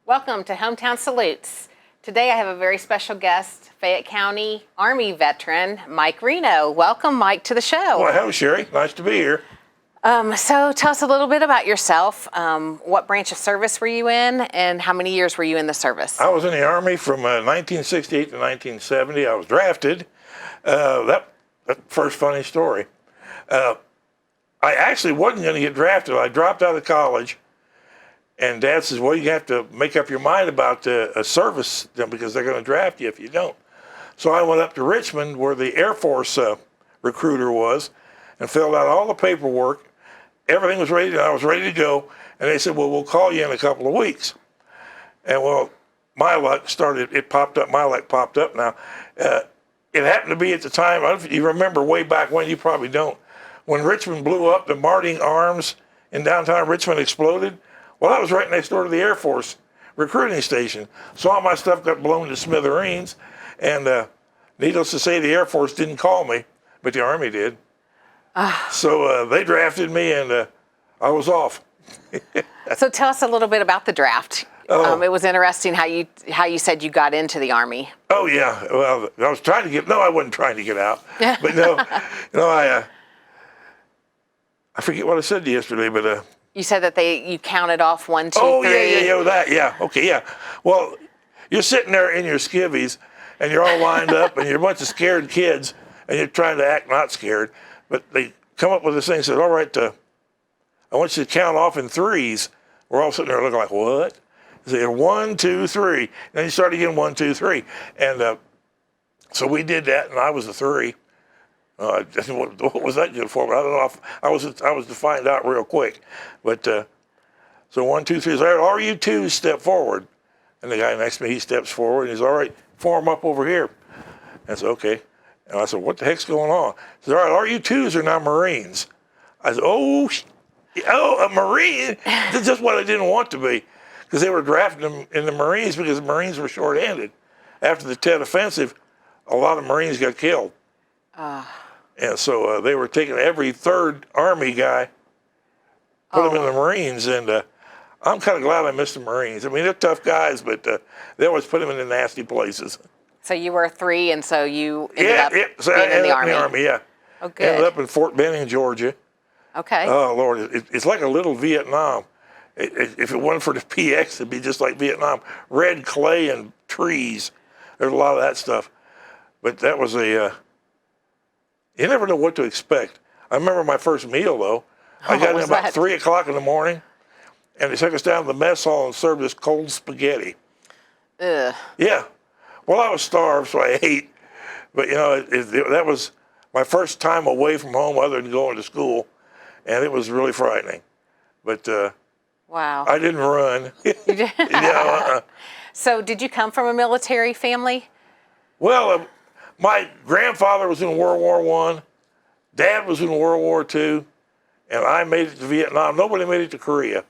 Welcome to Hometown Salutes. Today I have a very special guest, Fayette County Army veteran, Mike Hreno. Welcome, Mike, to the show. Well, hello, Sherry. Nice to be here. So tell us a little bit about yourself. What branch of service were you in, and how many years were you in the service? I was in the Army from 1968 to 1970. I was drafted. That's the first funny story. I actually wasn't going to get drafted. I dropped out of college, and Dad says, well, you have to make up your mind about a service because they're going to draft you if you don't. So I went up to Richmond where the Air Force recruiter was and filled out all the paperwork. Everything was ready. I was ready to go. And they said, well, we'll call you in a couple of weeks. And well, my luck started, it popped up. My luck popped up now. It happened to be at the time, I don't know if you remember way back when, you probably don't, when Richmond blew up, the Marting Arms in downtown Richmond exploded. Well, I was right next door to the Air Force recruiting station. So all my stuff got blown to smithereens. And needless to say, the Air Force didn't call me, but the Army did. So they drafted me, and I was off. So tell us a little bit about the draft. It was interesting how you said you got into the Army. Oh yeah, well, I was trying to get. No, I wasn't trying to get out. But no, I forget what I said yesterday, but you said that you counted off 1, 2, 3. Oh yeah, okay, yeah. Well, you're sitting there in your skivvies, and you're all lined up, and you're a bunch of scared kids, and you're trying to act not scared. But they come up with this thing and said, all right, I want you to count off in threes. We're all sitting there looking like, what? They said, 1, 2, 3. And then you start again, 1, 2, 3. And so we did that, and I was a 3. What was that good for? I don't know if I was to find out real quick. But so 1, 2, 3. All right, RU2 step forward. And the guy next to me, he steps forward, and he's all right, form up over here. And I said, okay. And I said, what the heck's going on? He said, all right, RU2s are now Marines. I said, a Marine? That's just what I didn't want to be, because they were drafting them in the Marines because the Marines were short-handed. After the Tet Offensive, a lot of Marines got killed. And so they were taking every third Army guy, put them in the Marines, and I'm kind of glad I missed the Marines. I mean, they're tough guys, but they always put them in the nasty places. So you were a 3, and so you ended up being in the Army. Yeah. Oh, good. Ended up in Fort Benning, Georgia. Okay. Oh, Lord, it's like a little Vietnam. If it wasn't for the PX, it'd be just like Vietnam. Red clay and trees. There's a lot of that stuff. But that was you never know what to expect. I remember my first meal, though. I got in about 3 o'clock in the morning, and they took us down to the mess hall and served us cold spaghetti. Ugh. Yeah. Well, I was starved, so I ate. But, that was my first time away from home other than going to school, and it was really frightening. But wow. I didn't run. You did? Yeah, So did you come from a military family? Well, my grandfather was in World War I. Dad was in World War II, and I made it to Vietnam. Nobody made it to Korea.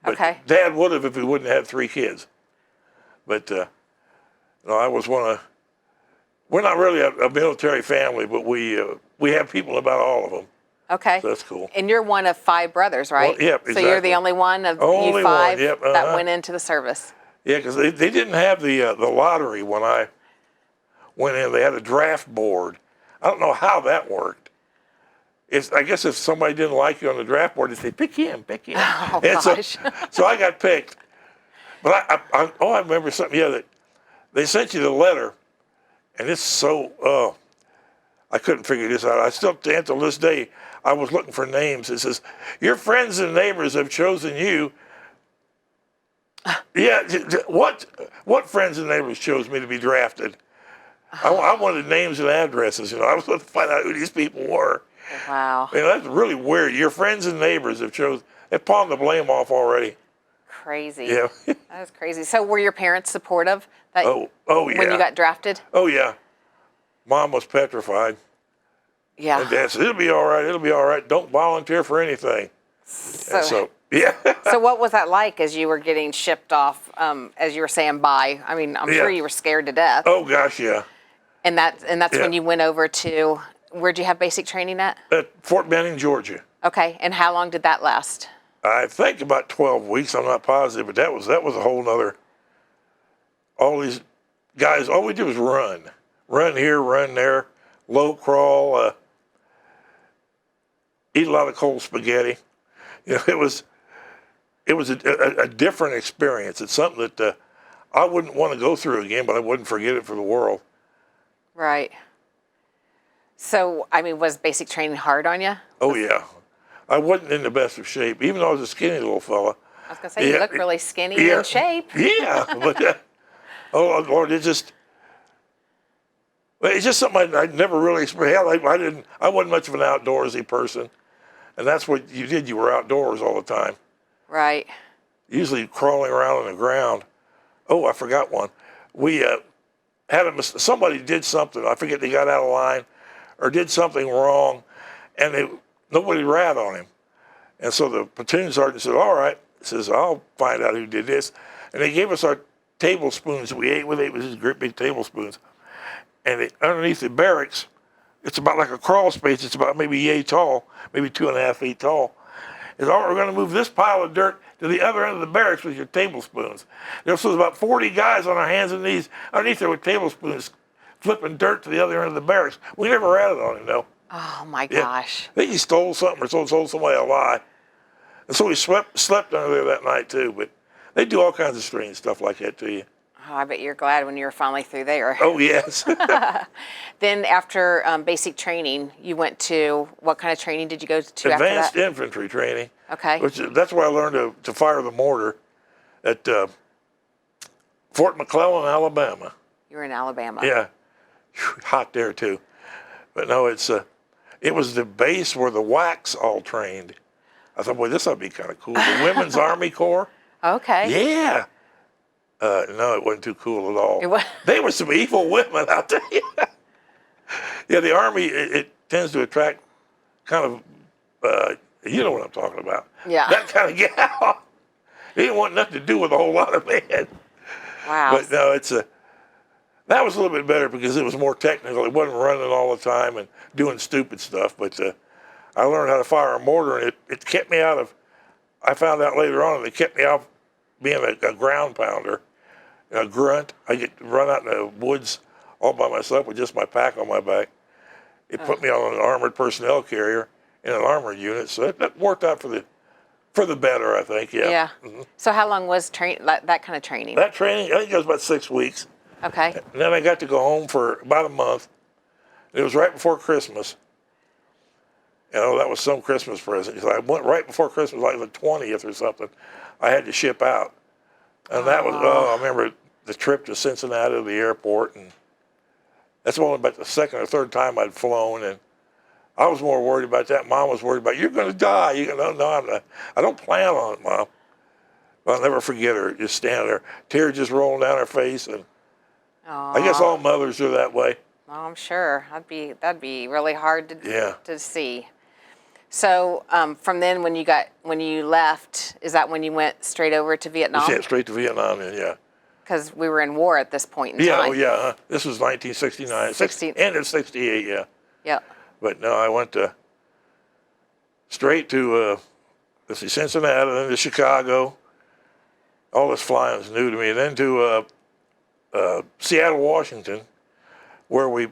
But Okay. Dad would have if he wouldn't have had 3 kids. But I was we're not really a military family, but we have people about all of them. Okay. So that's cool. And you're one of 5 brothers, right? Well, yep, So you're the exactly. only one of you 5 that went into the service. Yeah, because they didn't have the lottery when I went in. They had a draft board. I don't know how that worked. I guess if somebody didn't like you on the draft board, they'd say, pick him. Oh, and gosh. So I got picked. But I remember something, that they sent you the letter, and it's so, I couldn't figure this out. I still, until this day, I was looking for names. It says, your friends and neighbors have chosen you. Yeah, what friends and neighbors chose me to be drafted? I wanted names and addresses. I was going to find out who these people were. Wow. That's really weird. Your friends and neighbors have chosen. They pawned the blame off already. Crazy. Yeah. That was crazy. So were your parents supportive that Oh yeah. when you got drafted? Oh yeah. Mom was petrified. Yeah. And Dad said, it'll be all right. It'll be all right. Don't volunteer for anything. So yeah. So what was that like as you were getting shipped off, as you were saying bye? I mean, I'm sure you were scared to death. Oh gosh, yeah. And that's when you went over to, where'd you have basic training at? At Fort Benning, Georgia. Okay. And how long did that last? I think about 12 weeks. I'm not positive, but that was a whole nother. All these guys, all we did was run here, run there, low crawl, eat a lot of cold spaghetti. You know, it was a different experience. It's something that I wouldn't want to go through again, but I wouldn't forget it for the world. Right. So, I mean, was basic training hard on you? Oh yeah, I wasn't in the best of shape, even though I was a skinny little fella. I was going to say, you look really skinny and in shape. Yeah, but oh Lord, it's just something I'd never really experienced. Hell, I wasn't much of an outdoorsy person, and that's what you did. You were outdoors all the time. Right. Usually crawling around on the ground. Oh, I forgot one. We had somebody did something. I forget, they got out of line or did something wrong, and nobody rat on him. And so the platoon sergeant said, "All right," says, "I'll find out who did this." And they gave us our tablespoons we ate with. It was these great big tablespoons. And underneath the barracks, it's about like a crawl space. It's about maybe yay tall, maybe 2.5 feet tall. Is, "All right, we're going to move this pile of dirt to the other end of the barracks with your tablespoons." There was about 40 guys on our hands and knees underneath there with tablespoons flipping dirt to the other end of the barracks. We never ratted on him, though. Oh, my gosh. I think he stole something or told somebody a lie. And so we slept under there that night, too. But they do all kinds of strange stuff like that to you. Oh, I bet you're glad when you were finally through there. Oh, yes. Then after basic training, you went to, what kind of training did you go to Advanced after that? infantry training. Okay. That's where I learned to fire the mortar at Fort McClellan, Alabama. You were in Alabama. Yeah. Hot there, too. But no, it was the base where the WACs all trained. I thought, boy, this ought to be kind of cool. The Women's Army Corps. Okay. Yeah. No, it wasn't too cool at all. It was. They were some evil women, I'll tell you. Yeah, the Army, it tends to attract kind of, you know what I'm talking about. Yeah. That kind of gal. He didn't want nothing to do with a whole lot of men. Wow. But no, that was a little bit better because it was more technical. It wasn't running all the time and doing stupid stuff. But I learned how to fire a mortar, and it kept me out of, I found out later on, it kept me out being a ground pounder, a grunt. I get to run out in the woods all by myself with just my pack on my back. It put me on an armored personnel carrier in an armored unit, so that worked out for the better, I think. Yeah. Yeah. Mm-hmm. So how long was that kind of training? That training, I think it was about 6 weeks. Okay. And then I got to go home for about a month. It was right before Christmas. You know, that was some Christmas present. So I went right before Christmas, like the 20th or something. I had to ship out. And that was, I remember the trip to Cincinnati to the airport. And that's only about the second or third time I'd flown. And I was more worried about that. Mom was worried about, "You're going to die." No, I'm not. I don't plan on it, Mom. But I'll never forget her just standing there, tears just rolling down her face. And Aww. I guess all mothers are that way. Oh, I'm sure. That'd be really hard to see. So from then, when you left, is that when you went straight over to Vietnam? Yeah, straight to Vietnam, then, yeah. Because we were in war at this point in Yeah, time. oh yeah. This was 1969, end of '68, yeah. Yep. But no, I went straight to Cincinnati, then to Chicago. All this flying was new to me. And then to Seattle, Washington, where we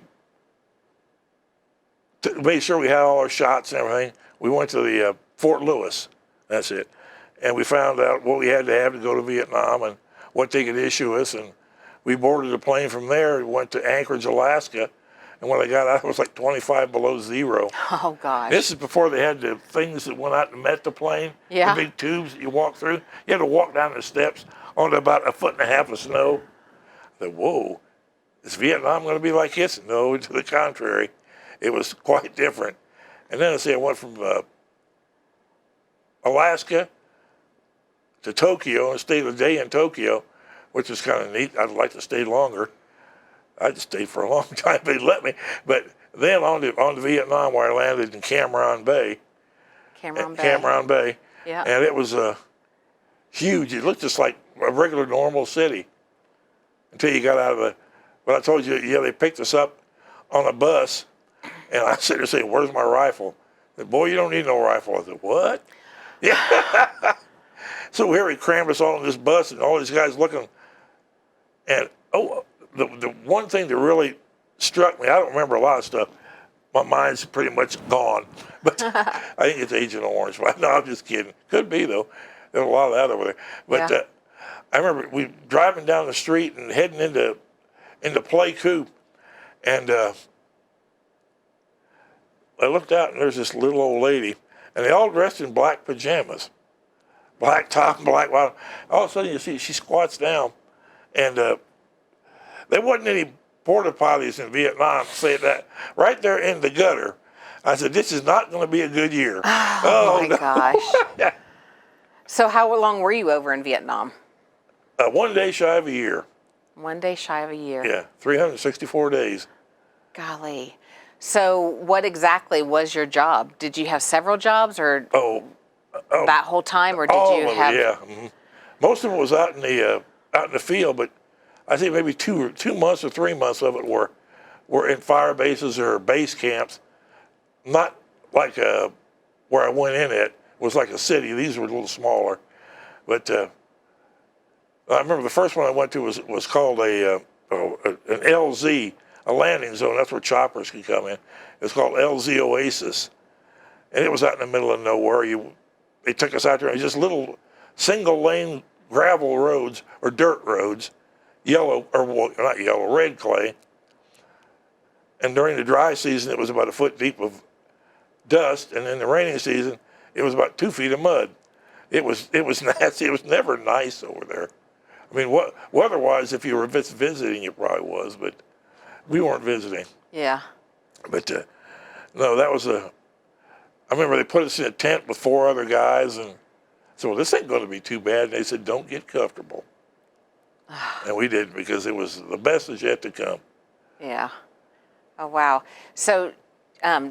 made sure we had all our shots and everything. We went to the Fort Lewis, that's it. And we found out what we had to have to go to Vietnam and what they could issue us. And we boarded a plane from there and went to Anchorage, Alaska. And when I got out, it was like 25 below zero. Oh, gosh. This is before they had the things that went out and met the plane. Yeah. The big tubes that you walk through. You had to walk down the steps onto about 1.5 feet of snow. I thought, whoa, is Vietnam going to be like this? No, to the contrary. It was quite different. And then I went from Alaska to Tokyo and stayed a day in Tokyo, which was kind of neat. I'd like to stay longer. I just stayed for a long time if they'd let me. But then on to Vietnam, where I landed in Cam Ranh Bay. Cam Ranh Bay. Yeah. And it was huge. It looked just like a regular normal city until you got out of but I told you, yeah, they picked us up on a bus, and I said, "Where's my rifle?" They said, "Boy, you don't need no rifle." I said, "What?" Yeah. So here he crammed us all in this bus, and all these guys looking. And the one thing that really struck me, I don't remember a lot of stuff. My mind's pretty much gone, but I think it's Agent Orange. No, I'm just kidding. Could be though. There's a lot of that over there. But Yeah. I remember we driving down the street and heading into Play Coop, and I looked out and there's this little old lady, and they all dressed in black pajamas, black top and black bottom. All of a sudden you see she squats down, and there wasn't any porta potties in Vietnam, say that, right there in the gutter. I said, this is not going to be a good year. Oh, my no. gosh. So how long were you over in Vietnam? 1 day shy of a year. 1 day shy of a year. Yeah, 364 days. Golly. So what exactly was your job? Did you have several jobs or that whole time, or did all you of have? it, yeah. Mm-hmm. Most of it was out in the field, but I think maybe 2 months or 3 months of it were in fire bases or base camps. Not like where I went in it was like a city. These were a little smaller, but I remember the first one I went to was called an LZ, a landing zone. That's where choppers could come in. It's called LZ Oasis, and it was out in the middle of nowhere. They took us out there, and just little single lane gravel roads or dirt roads, red clay. And during the dry season, it was about a foot deep of dust, and in the rainy season, it was about 2 feet of mud. It was nasty. It was never nice over there. I mean, weather-wise, if you were visiting, it probably was, but we weren't visiting. Yeah. But no, that was I remember they put us in a tent with 4 other guys, and so this ain't going to be too bad. And they said, don't get comfortable. And we did, because it was the best is yet to come. Yeah. Oh, wow. So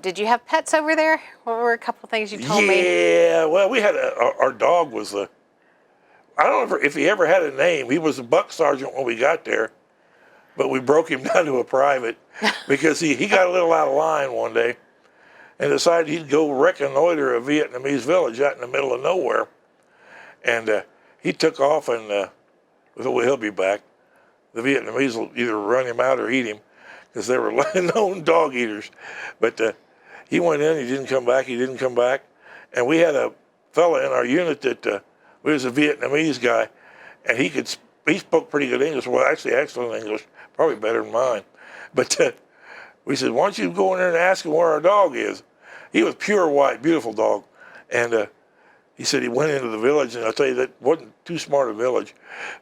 did you have pets over there? What were a couple things you told me? Yeah, well, we had our dog was I don't know if he ever had a name. He was a buck sergeant when we got there, but we broke him down to a private because he got a little out of line one day and decided he'd go reconnoiter a Vietnamese village out in the middle of nowhere. And he took off, and we thought, well, he'll be back. The Vietnamese will either run him out or eat him, because they were known dog eaters. But he went in, he didn't come back. And we had a fella in our unit that he was a Vietnamese guy, and he spoke pretty good English. Well, actually, excellent English, probably better than mine. But we said, why don't you go in there and ask him where our dog is? He was pure white, beautiful dog. And he said he went into the village, and I'll tell you, that wasn't too smart a village,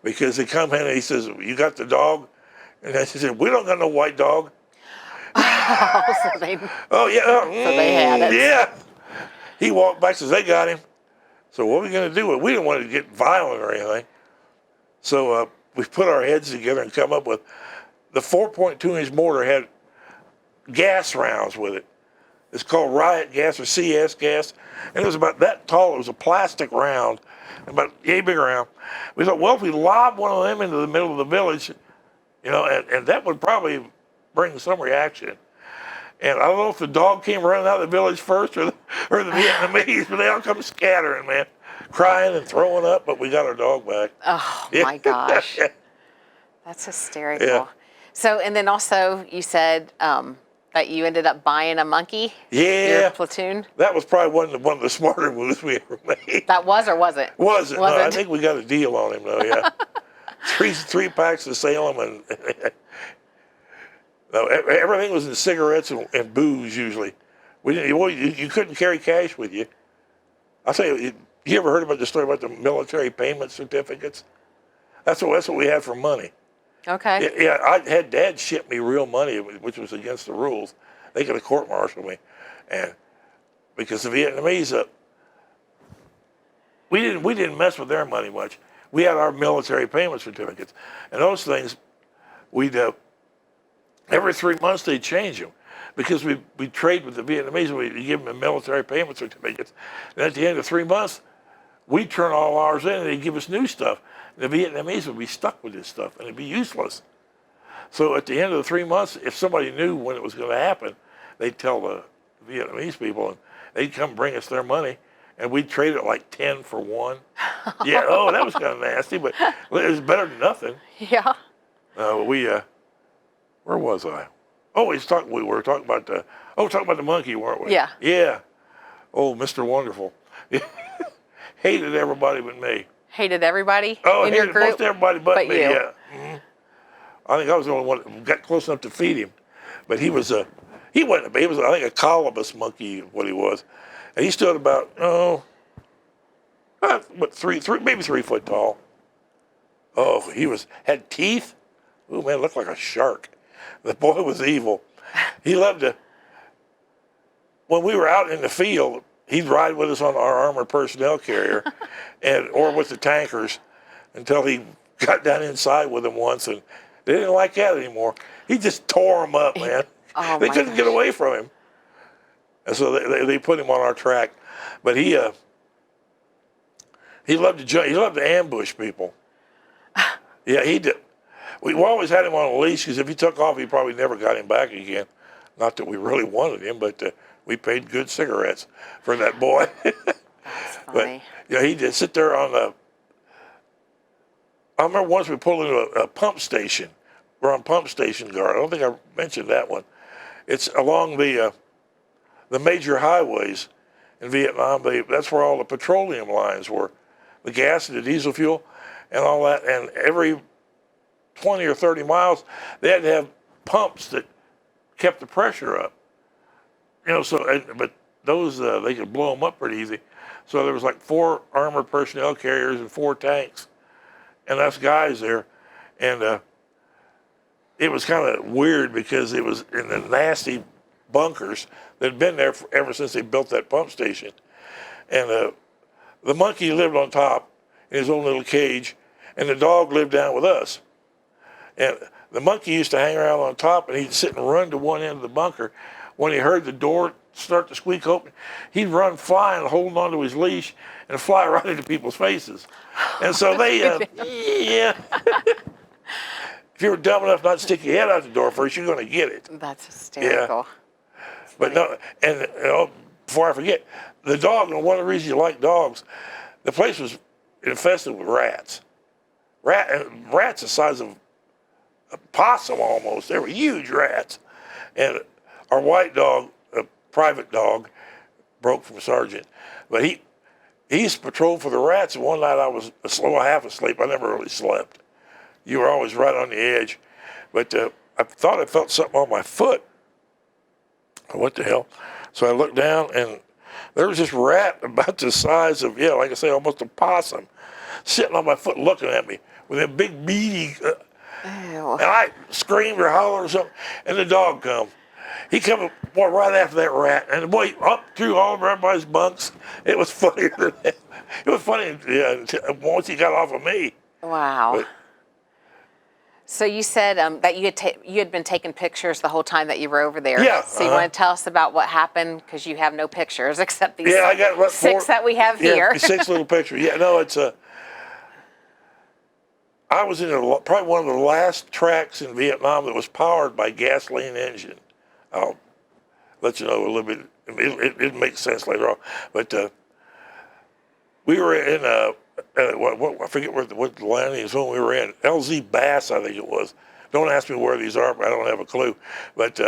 because they come in and he says, you got the dog? And I said, we don't got no white dog. So they had it. Yeah. He walked back and says, they got him. So what are we going to do? We didn't want to get violent or anything. So we put our heads together and come up with, the 4.2-inch mortar had gas rounds with it. It's called riot gas or CS gas. And it was about that tall. It was a plastic round, about yay big around. We thought, well, if we lob one of them into the middle of the village, and that would probably bring some reaction. And I don't know if the dog came running out of the village first or the Vietnamese, but they all come scattering, man, crying and throwing up, but we got our dog back. Oh, my gosh. That's hysterical. Yeah. So, and then also you said that you ended up buying a monkey? Yeah. Your platoon? That was probably one of the smarter moves we ever made. That was, or was it? Wasn't. No, I think we got a deal on him, though, yeah. three packs of Salem, and no, everything was in cigarettes and booze usually. You couldn't carry cash with you. I'll tell you, you ever heard about the story about the military payment certificates? That's what we had for money. Okay. Yeah, I had Dad ship me real money, which was against the rules. They could have court-martialed me, and because the Vietnamese, we didn't mess with their money much. We had our military payment certificates, and those things, we'd every 3 months they'd change them, because we trade with the Vietnamese. We give them military payment certificates, and at the end of 3 months, we'd turn all ours in, and they'd give us new stuff. The Vietnamese would be stuck with this stuff, and it'd be useless. So at the end of the 3 months, if somebody knew when it was going to happen, they'd tell the Vietnamese people, and they'd come bring us their money, and we'd trade it like 10 for 1. Yeah, oh, that was kind of nasty, but it was better than nothing. Yeah. Where was I? Oh, we were talking about the monkey, weren't we? Yeah. Yeah. Oh, Mr. Wonderful. Hated everybody but me. Hated everybody Oh, in your hated group? most everybody but me, you. yeah. Mm-hmm. I think I was the only one that got close enough to feed him. But he was he wasn't, he was, I think, a colobus monkey, what he was. And he stood about, maybe 3 foot tall. Oh, had teeth. Oh, man, looked like a shark. The boy was evil. He loved to, when we were out in the field, he'd ride with us on our armored personnel carrier or with the tankers until he got down inside with them once, and they didn't like that anymore. He just tore them up, man. Oh, They couldn't get away from him. And so they put him on our track. But he loved to jump. He loved to ambush people. Yeah, he did. We always had him on a leash because if he took off, he probably never got him back again. Not that we really wanted him, but we paid good cigarettes for that boy. That's funny. But he did sit there on the. I remember once we pulled into a pump station. We're on pump station guard. I don't think I mentioned that one. It's along the major highways in Vietnam. That's where all the petroleum lines were, the gas and the diesel fuel, and all that. And every 20 or 30 miles, they had to have pumps that kept the pressure up. But those they could blow them up pretty easy. So there was like 4 armored personnel carriers and 4 tanks, and us guys there, and it was kind of weird because it was in the nasty bunkers that had been there ever since they built that pump station, and the monkey lived on top in his own little cage, and the dog lived down with us. And the monkey used to hang around on top, and he'd sit and run to one end of the bunker. When he heard the door start to squeak open, he'd run flying, holding onto his leash, and fly right into people's faces. And so they, yeah. If you were dumb enough not to stick your head out the door first, you're going to get it. That's hysterical. Yeah. But no, and before I forget, the dog, and one of the reasons you like dogs, the place was infested with rats. Rats the size of a possum almost. They were huge rats. And our white dog, a private dog, broke from Sergeant. But he used to patrol for the rats, and one night I was half asleep. I never really slept. You were always right on the edge. But I thought I felt something on my foot. What the hell? So I looked down, and there was this rat about the size of, like I say, almost a possum, sitting on my foot looking at me with a big beady. And I screamed or hollered or something, and the dog come. He come right after that rat, and the boy up through all of everybody's bunks. It was funnier than that. It was funny once he got off of me. Wow. But, so you said that you had been taking pictures the whole time that you were over there. Yeah. So you want to tell us about what happened, because you have no pictures except these I got 6 that we have here. 6 little pictures. Yeah, no, it's I was in probably one of the last tracks in Vietnam that was powered by gasoline engine. I'll let you know a little bit. It makes sense later on. But we were in I forget what the landing is when we were in. LZ Bass, I think it was. Don't ask me where these are, but I don't have a clue. But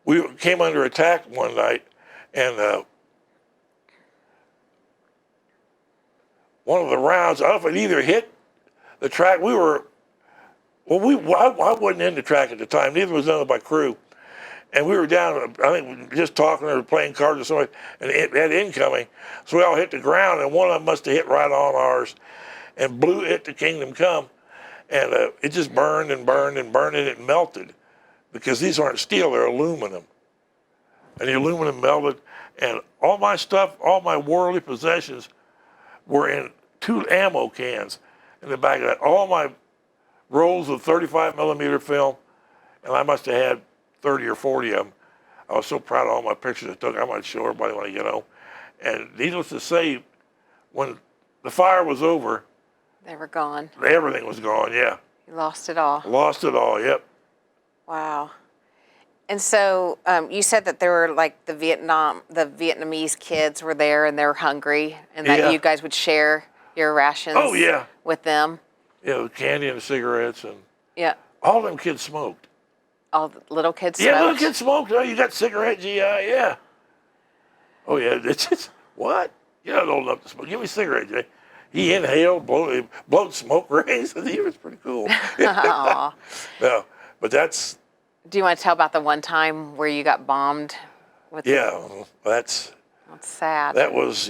we came under attack one night, and one of the rounds, I don't know if it either hit the track. I wasn't in the track at the time. Neither was none of my crew. And we were down, I think, just talking or playing cards or something, and it had incoming. So we all hit the ground, and one of them must have hit right on ours and blew it to Kingdom Come. And it just burned and burned and burned, and it melted. Because these aren't steel, they're aluminum. And the aluminum melted, and all my stuff, all my worldly possessions were in 2 ammo cans in the back of that. All my rolls of 35 millimeter film, and I must have had 30 or 40 of them. I was so proud of all my pictures I took. I might show everybody when I get home. And needless to say, when the fire was over, They were gone. everything was gone, yeah. You lost it all. Lost it all, yep. Wow. And so you said that there were like the Vietnamese kids were there and they were hungry, and that you guys would share your rations. Oh yeah. With them. Yeah, the candy and the cigarettes and. Yeah. All them kids smoked. All the little kids smoked? Yeah, little kids smoked. Oh, you got cigarette GI, yeah. Oh yeah, it's just what? You're not old enough to smoke. Give me a cigarette, Jay. He inhaled, blowed smoke rings. He was pretty cool. No, but that's. Do you want to tell about the one time where you got bombed? That's sad. That was,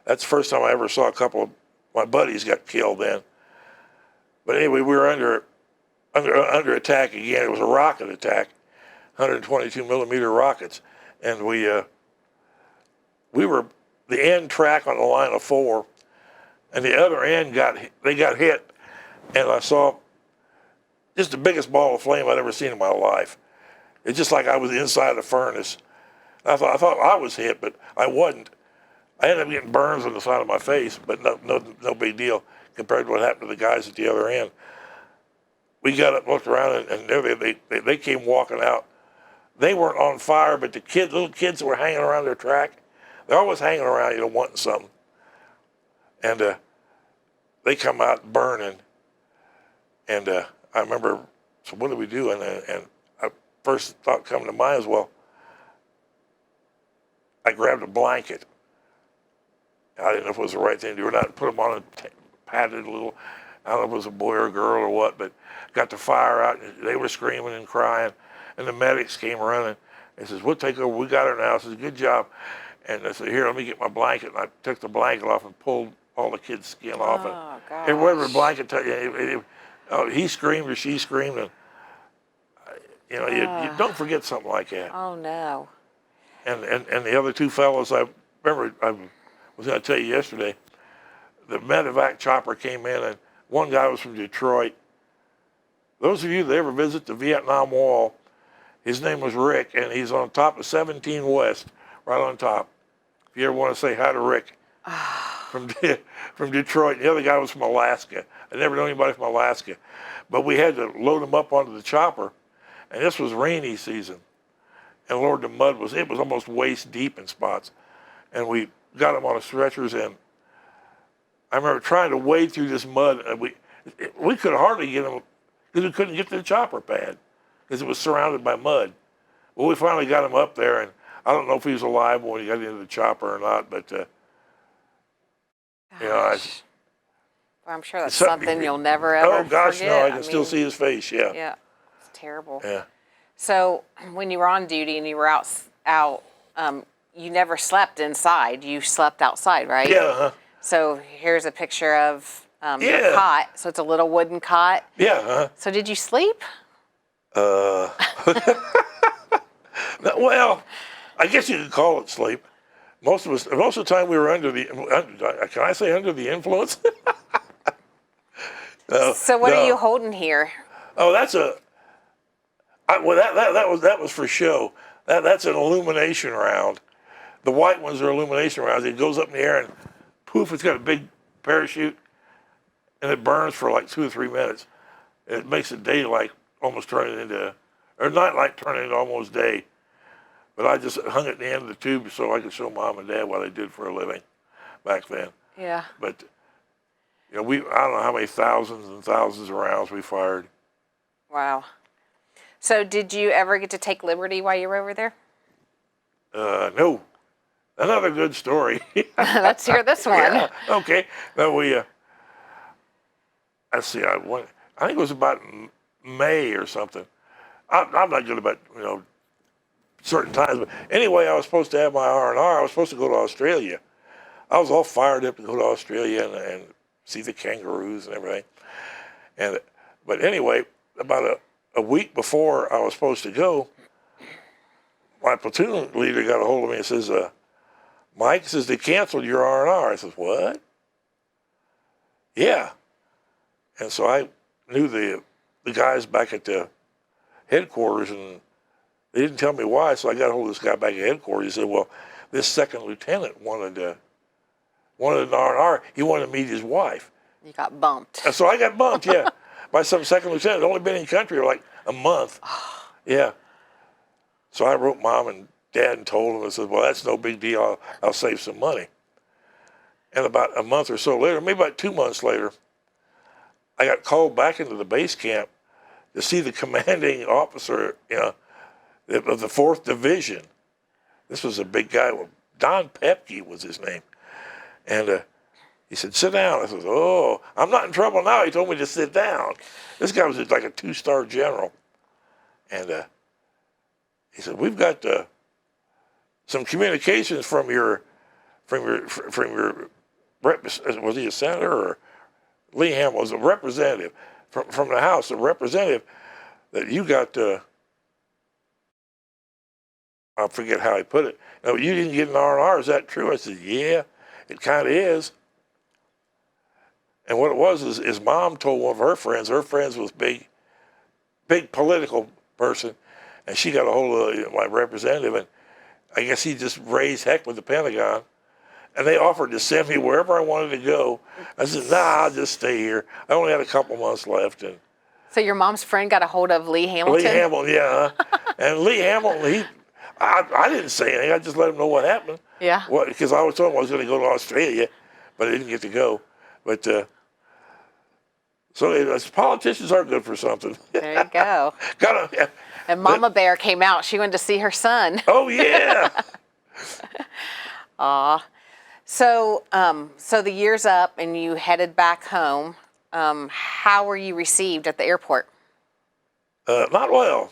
that's the first time I ever saw a couple of my buddies got killed then. But anyway, we were under attack again. It was a rocket attack, 122 millimeter rockets, and we were the end track on the line of 4, and the other end got hit, and I saw just the biggest ball of flame I'd ever seen in my life. It's just like I was inside a furnace. I thought I was hit, but I wasn't. I ended up getting burns on the side of my face, but no big deal compared to what happened to the guys at the other end. We got up, looked around, and they came walking out. They weren't on fire, but the little kids that were hanging around their track, they're always hanging around, wanting something. And they come out burning. And I remember, so what do we do? And I first thought coming to mind as well, I grabbed a blanket. I didn't know if it was the right thing to do or not. Put them on and patted a little. I don't know if it was a boy or a girl or what, but got the fire out, and they were screaming and crying. And the medics came running. They says, "We'll take over. We got her now." I says, "Good job." And I said, "Here, let me get my blanket." And I took the blanket off and pulled all the kids' skin off. And whatever blanket touched, he screamed or she screamed. And, you don't forget something like that. Oh, no. And the other two fellows, I remember, I was going to tell you yesterday, the medevac chopper came in, and one guy was from Detroit. Those of you that ever visit the Vietnam Wall, his name was Rick, and he's on top of 17 West, right on top. If you ever want to say hi to Rick from Detroit. The other guy was from Alaska. I never knew anybody from Alaska. But we had to load him up onto the chopper, and this was rainy season. And Lord, the mud was almost waist deep in spots. And we got him on the stretchers, and I remember trying to wade through this mud. And we could hardly get him, because we couldn't get to the chopper pad, because it was surrounded by mud. Well, we finally got him up there, and I don't know if he was alive when he got into the chopper or not, but, I'm sure that's something you'll never, ever forget. Oh, gosh, forget. no, I can still see his face, yeah. Yeah, it's terrible. Yeah. So when you were on duty and you were out, you never slept inside. You slept outside, right? Yeah. So here's a picture of your cot. So it's a little wooden cot. Yeah. So did you sleep? Well, I guess you could call it sleep. Most of the time we were under the influence? So what are you holding here? Oh, that was for show. That's an illumination round. The white ones are illumination rounds. It goes up in the air and poof, it's got a big parachute, and it burns for like 2 or 3 minutes. It makes the daylight almost turn it into, or nightlight turn it into almost day. But I just hung it in the end of the tube so I could show Mom and Dad what I did for a living back then. Yeah. But, I don't know how many thousands and thousands of rounds we fired. Wow. So did you ever get to take liberty while you were over there? No. Another good story. Let's hear this one. Yeah, okay. No, let's see, I think it was about May or something. I'm not good about, certain times, but anyway, I was supposed to have my R&R. I was supposed to go to Australia. I was all fired up to go to Australia and see the kangaroos and everything. But anyway, about a week before I was supposed to go, my platoon leader got a hold of me and says, "Mike," says, "they canceled your R&R." I says, "What?" Yeah. And so I knew the guys back at the headquarters, and they didn't tell me why, so I got a hold of this guy back at headquarters. He said, "Well, this second lieutenant wanted an R&R. He wanted to meet his wife." You got bumped. And so I got bumped, yeah, by some second lieutenant. Only been in country like a month. Yeah. So I wrote Mom and Dad and told them. I said, well, that's no big deal. I'll save some money. And about a month or so later, maybe about 2 months later, I got called back into the base camp to see the commanding officer, of the 4th Division. This was a big guy. Don Pepke was his name. And he said, sit down. I said, oh, I'm not in trouble now. He told me to sit down. This guy was like a 2-star general. And he said, we've got some communications from your was he a senator or Lee Hamilton was a representative from the House, a representative that you got, I forget how he put it. No, you didn't get an R&R. Is that true? I said, yeah, it kind of is. And what it was is his mom told one of her friends. Her friends was big political person, and she got a hold of my representative, and I guess he just raised heck with the Pentagon, and they offered to send me wherever I wanted to go. I said, nah, I'll just stay here. I only had a couple months left. And So your mom's friend got a hold of Lee Hamilton? Lee Hamilton, yeah. And Lee Hamilton, I didn't say anything. I just let him know what happened. Yeah. Because I was told I was going to go to Australia, but I didn't get to go. But so politicians are good for something. There you go. And Mama Bear came out. She went to see her son. Oh, yeah. Aw. So, so the year's up and you headed back home. How were you received at the airport? Not well.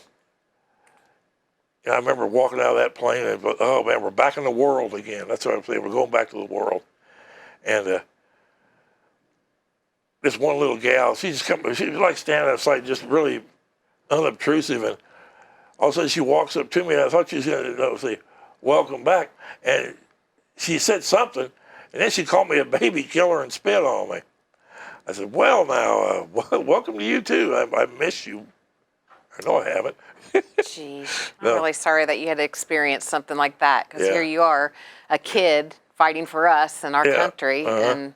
I remember walking out of that plane and, oh man, we're back in the world again. That's what I'm saying. We're going back to the world. And this one little gal, she was like standing outside, just really unobtrusive. And all of a sudden she walks up to me, and I thought she was going to say, welcome back. And she said something, and then she called me a baby killer and spit on me. I said, well, now, welcome to you, too. I miss you. I know I haven't. Jeez, I'm really sorry that you had to experience something like that, because here you are, a kid fighting for us and our country, and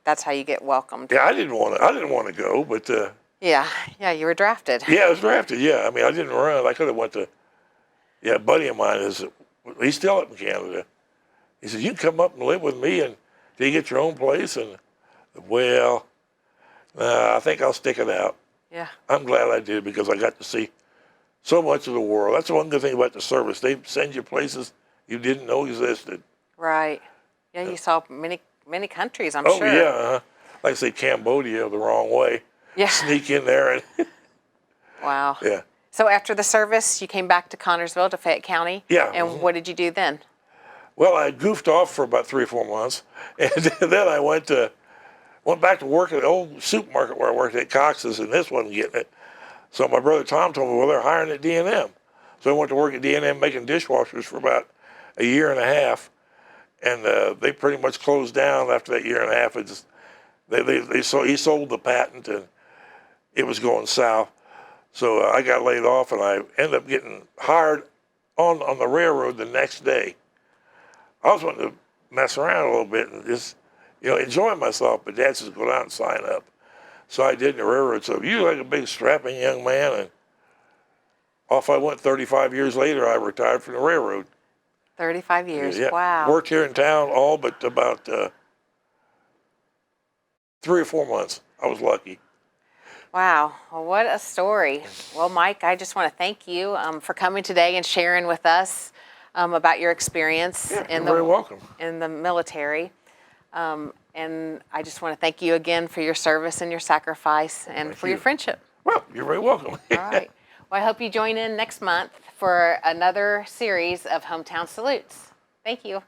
that's how you get welcomed. Yeah, I didn't want to go, but yeah, you were drafted. yeah, I was drafted. Yeah, I mean, I didn't run. I could have went to. Yeah, a buddy of mine he's still up in Canada. He said, you can come up and live with me and you get your own place. And well, I think I'll stick it out. Yeah. I'm glad I did, because I got to see so much of the world. That's the one good thing about the service. They send you places you didn't know existed. Right. Yeah, you saw many countries, I'm Oh, sure. yeah. Like I say, Cambodia the wrong way. Yeah. Sneak in there. And Wow. yeah. So after the service, you came back to Connersville, to Fayette County? Yeah. And what did you do then? Well, I goofed off for about 3 or 4 months. And then I went back to work at the old supermarket where I worked at Cox's, and this wasn't getting it. So my brother Tom told me, well, they're hiring at D&M. So I went to work at D&M making dishwashers for about a year and a half. And they pretty much closed down after that year and a half. He sold the patent, and it was going south. So I got laid off, and I ended up getting hired on the railroad the next day. I was wanting to mess around a little bit and just, enjoy myself. But Dad says, go down and sign up. So I did in the railroad. So you like a big strapping young man, and off I went. 35 years later, I retired from the railroad. 35 years, Yeah. wow. Worked here in town all but about 3 or 4 months. I was lucky. Wow, well, what a story. Well, Mike, I just want to thank you for coming today and sharing with us about your experience You're very welcome. in the military. And I just want to thank you again for your service and your sacrifice and for your friendship. Well, you're very welcome. All right. Well, I hope you join in next month for another series of Hometown Salutes. Thank you.